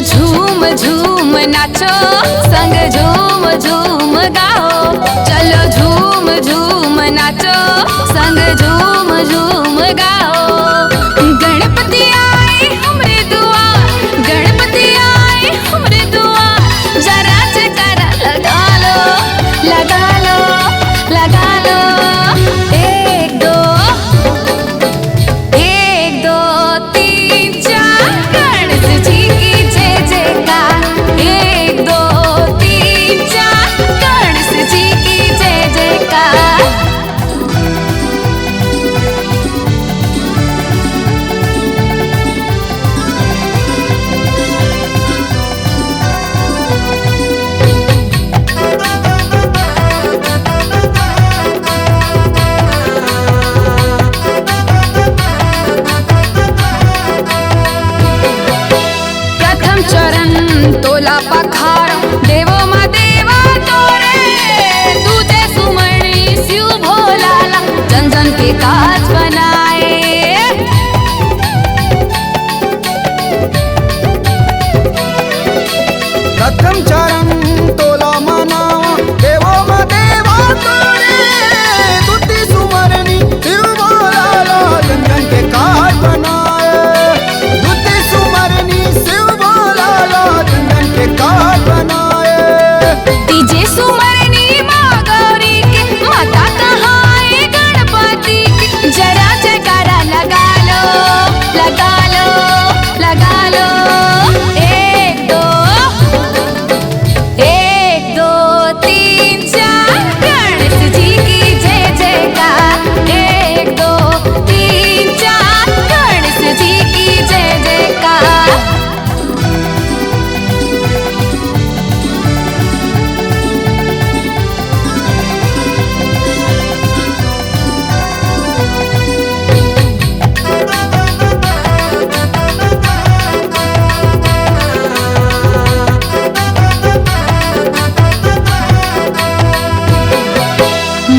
झूम झूम नाचो, संग झूम झूम गाओ। चलो झूम झूम नाचो, संग झूम झूम गाओ। गणपति आए हमरे दुआर, गणपति आए हमरे दुआर। जरा जयकारा लगा लो, लगा लो, लगा लो। एक दो, एक दो तीन चार, गणेश जी की जय जयकार। एक दो तीन चार, गणेश जी की जय जयकार। प्रथम चरण तोला पखार, देवो मा देवा तोरे। दूजे सुमरनी शिव भोलाला, जन जन के काज बनाए। प्रथम चरण तोला मनावा, देवो मा देवा तोरे। दूती सुमरनी शिव भोलाला, जन जन के काज बनाए। दूती सुमरनी शिव भोलाला, जन जन के काज बनाए। तीजे सुमरनी माँ गौरी के, माता कहाए गणपति की। जरा जयकारा लगा लो, लगा लो, लगा लो। एक दो, एक दो तीन चार, गणेश जी की जय जयकार। एक दो तीन चार, गणेश जी की जय जयकार।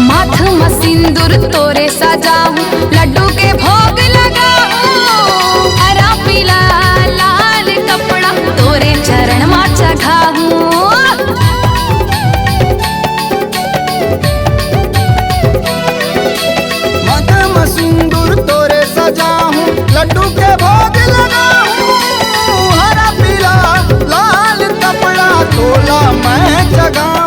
माथ में सिंदूर तोरे सजाऊं, लड्डू के भोग लगाऊं। हरा पीला लाल कपड़ा तोरे चरण में चढ़ाऊं। मध में सिंदूर तोरे सजाऊं, लड्डू के भोग लगाऊं। हरा पीला लाल कपड़ा तोला मैं जगाऊं।